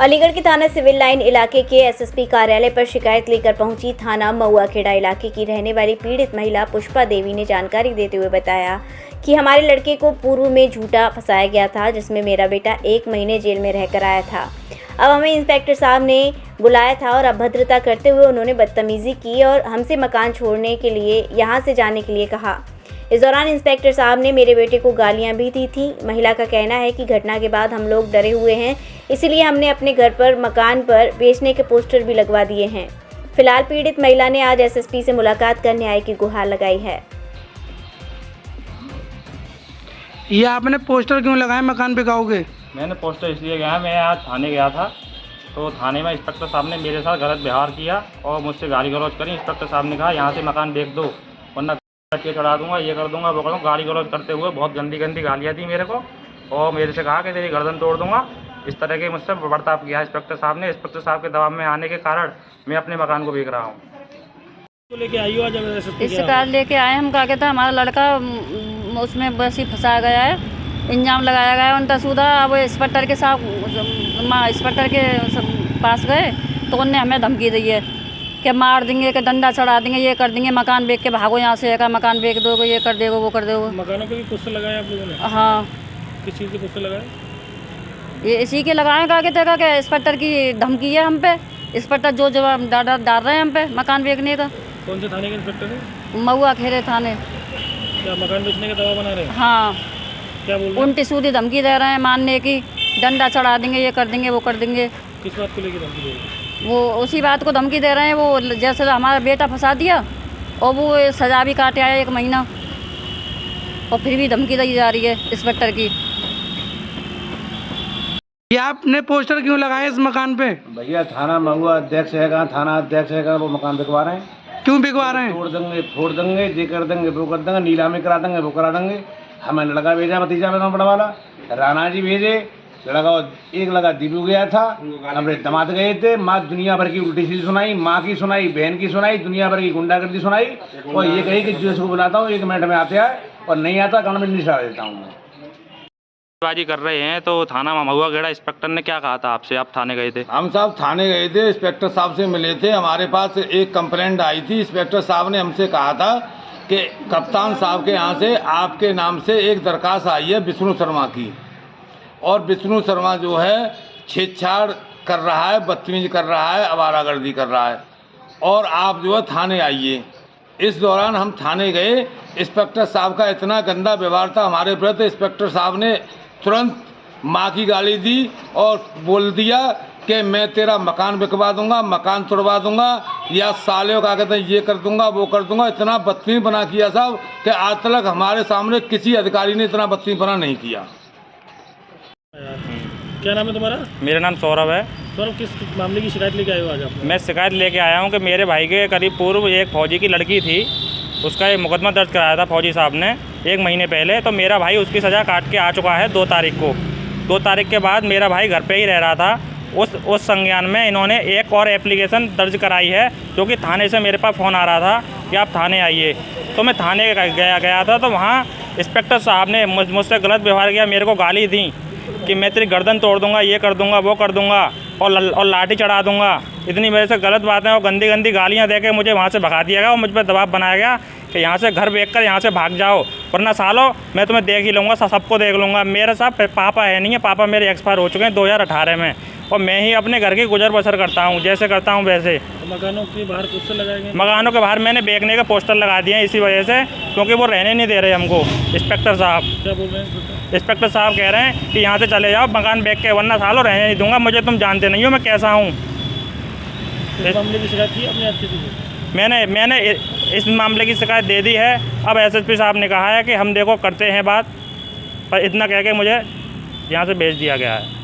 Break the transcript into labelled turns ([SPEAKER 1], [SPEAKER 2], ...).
[SPEAKER 1] अलीगढ़ के थाना civil line इलाके के एसएसपी कार्यालय पर शिकायत लेकर पहुंची थाना महुआखेड़ा इलाके की रहने वाली पीड़ित महिला पुष्पा देवी ने जानकारी देते हुए बताया कि हमारे लड़के को पूर्व में झूठा फंसाया गया था, जिसमें मेरा बेटा 1 महीने जेल में रहकर आया था। अब हमें इंस्पेक्टर साहब ने बुलाया था और अभद्रता करते हुए उन्होंने बदतमीजी की और हमसे मकान छोड़ने के लिए यहाँ से जाने के लिए कहा। इस दौरान इंस्पेक्टर साहब ने मेरे बेटे को गालियां भी दी थी। महिला का कहना है कि घटना के बाद हम लोग डरे हुए हैं, इसलिए हमने अपने घर पर मकान पर बेचने के पोस्टर भी लगवा दिए हैं। फिलहाल पीड़ित महिला ने आज एसएसपी से मुलाकात कर न्याय की गुहार लगाई है।
[SPEAKER 2] ये आपने पोस्टर क्यों लगाए मकान बिकाओगे?
[SPEAKER 3] मैंने पोस्टर इसलिए गया, मैं आज थाने गया था तो थाने में इंस्पेक्टर साहब ने मेरे साथ गलत व्यवहार किया और मुझसे गाली गलौज करी। इंस्पेक्टर साहब ने कहा यहाँ से मकान बेच दो वरना के चढ़ा दूंगा, ये कर दूंगा, वो कर दूंगा। गाली गलौज करते हुए बहुत गंदी गालियाँ दी मेरे को और मेरे से कहा कि तेरी गर्दन तोड़ दूंगा। इस तरह के मुझसे बर्ताव किया इंस्पेक्टर साहब ने। इंस्पेक्टर साहब के दबाव में आने के कारण मैं अपने मकान को बेच रहा हूँ।
[SPEAKER 4] लेके आई हो आज
[SPEAKER 5] शिकायत लेके आए हम, कहा कहता हमारा लड़का उसमें बस ही फंसाया गया है, इंजाम लगाया गया है उनका सूदा। अब इंस्पेक्टर के साथ इंस्पेक्टर के पास गए तो उनने हमें धमकी दी है कि मार देंगे, कि डंडा चढ़ा देंगे, ये कर देंगे, मकान बेच के भागो यहाँ से, मकान बेच दोगे, ये कर देगो, वो कर देगो।
[SPEAKER 4] मकानों पे भी पोस्टर लगाए आप लोगों ने?
[SPEAKER 5] हाँ।
[SPEAKER 4] किस चीज़ के पोस्टर लगाए?
[SPEAKER 5] ये इसी के लगाए, कहा कहते कि इंस्पेक्टर की धमकी है हम पे, इंस्पेक्टर जो जवाब डाल रहे हैं हम पे मकान बेचने का।
[SPEAKER 4] कौन से थाने के इंस्पेक्टर है?
[SPEAKER 5] महुआखेड़ा थाने।
[SPEAKER 4] क्या मकान बेचने का दबाव बना रहे हैं?
[SPEAKER 5] हाँ।
[SPEAKER 4] क्या बोल रहे हैं?
[SPEAKER 5] उल्टी सीधी धमकी दे रहे हैं मानने की, डंडा चढ़ा देंगे, ये कर देंगे, वो कर देंगे।
[SPEAKER 4] किस बात को लेकर धमकी दे रहे हैं?
[SPEAKER 5] वो उसी बात को धमकी दे रहे हैं, वो जैसे हमारा बेटा फंसा दिया और वो सज़ा भी काटे आया 1 महीना और फिर भी धमकी दी जा रही है इंस्पेक्टर की।
[SPEAKER 2] ये आपने पोस्टर क्यों लगाए इस मकान पे?
[SPEAKER 6] भैया थाना महुआ अध्यक्ष है, थाना अध्यक्ष है, वो मकान बिकवा रहे हैं।
[SPEAKER 2] क्यों बिकवा रहे हैं?
[SPEAKER 6] तोड़ देंगे, फोड़ देंगे, ये कर देंगे, वो कर देंगे, नीलामी करा देंगे, वो करा देंगे। हमें लड़का भेजा, भतीजा मेरा बड़ा वाला राणा जी भेजे, लड़का एक लगा दीपू गया था, हमारे दामाद गए थे। माँ दुनिया भर की उल्टी सीधी सुनाई, माँ की सुनाई, बहन की सुनाई, दुनिया भर की गुंडागर्दी सुनाई और ये कही कि जो इसको बुलाता हूँ 1 मिनट में आते हैं और नहीं आता कारण में निशान देता हूँ मैं।
[SPEAKER 3] बाजी कर रहे हैं तो थाना महुआखेड़ा इंस्पेक्टर ने क्या कहा था आपसे? आप थाने गए थे?
[SPEAKER 7] हम साहब थाने गए थे, इंस्पेक्टर साहब से मिले थे। हमारे पास एक कंप्लेंट आई थी। इंस्पेक्टर साहब ने हमसे कहा था कि कप्तान साहब के यहाँ से आपके नाम से एक दरखास्त आई है विष्णु शर्मा की, और विष्णु शर्मा जो है छेड़छाड़ कर रहा है, बदतमीजी कर रहा है, आवारागर्दी कर रहा है और आप जो है थाने आइए। इस दौरान हम थाने गए, इंस्पेक्टर साहब का इतना गंदा व्यवहार था हमारे प्रति। इंस्पेक्टर साहब ने तुरंत माँ की गाली दी और बोल दिया कि मैं तेरा मकान बिकवा दूंगा, मकान तोड़वा दूंगा, या साले का कहते हैं ये कर दूंगा, वो कर दूंगा। इतना बदतमीज बना किया साहब कि आज तक हमारे सामने किसी अधिकारी ने इतना बदतमीज बना नहीं किया।
[SPEAKER 4] क्या नाम है तुम्हारा?
[SPEAKER 3] मेरा नाम सौरभ है।
[SPEAKER 4] सौरभ, किस मामले की शिकायत लेके आए हो आज आप?
[SPEAKER 3] मैं शिकायत लेके आया हूँ कि मेरे भाई के करीब पूर्व एक फौजी की लड़की थी, उसका एक मुकदमा दर्ज कराया था फौजी साहब ने 1 महीने पहले। तो मेरा भाई उसकी सज़ा काट के आ चुका है 2 तारीख को। 2 तारीख के बाद मेरा भाई घर पे ही रह रहा था। उस संज्ञान में इन्होंने एक और एप्लीकेशन दर्ज कराई है, जो कि थाने से मेरे पास फ़ोन आ रहा था कि आप थाने आइए। तो मैं थाने गया था तो वहाँ इंस्पेक्टर साहब ने मुझसे गलत व्यवहार किया, मेरे को गाली दी कि मैं तेरी गर्दन तोड़ दूंगा, ये कर दूंगा, वो कर दूंगा और लाठी चढ़ा दूंगा। इतनी मेरे से गलत बातें और गंदी गालियां देके मुझे वहाँ से भगा दिया गया और मुझ पर दबाव बनाया गया कि यहाँ से घर बेच कर यहाँ से भाग जाओ, वरना सालों मैं तुम्हें देख ही लूँगा, सबको देख लूँगा। मेरे साथ पापा है नहीं है, पापा मेरे एक्सपायर हो चुके हैं 2018 में और मैं ही अपने घर की गुजर बसर करता हूँ, जैसे करता हूँ वैसे।
[SPEAKER 4] मकानों के बाहर पोस्टर लगाए गए?
[SPEAKER 3] मकानों के बाहर मैंने बेचने के पोस्टर लगा दिए हैं इसी वजह से, क्योंकि वो रहने नहीं दे रहे हमको। इंस्पेक्टर साहब
[SPEAKER 4] क्या बोल रहे हैं?
[SPEAKER 3] इंस्पेक्टर साहब कह रहे हैं कि यहाँ से चले जाओ मकान बेच के, वरना सालों रहने नहीं दूंगा। मुझे तुम जानते नहीं हो मैं कैसा हूँ।
[SPEAKER 4] इस मामले की शिकायत की आपने आज किसी को?
[SPEAKER 3] मैंने इस मामले की शिकायत दे दी है। अब एसएसपी साहब ने कहा है कि हम देखो करते हैं बात, पर इतना कह के मुझे यहाँ से भेज दिया गया है।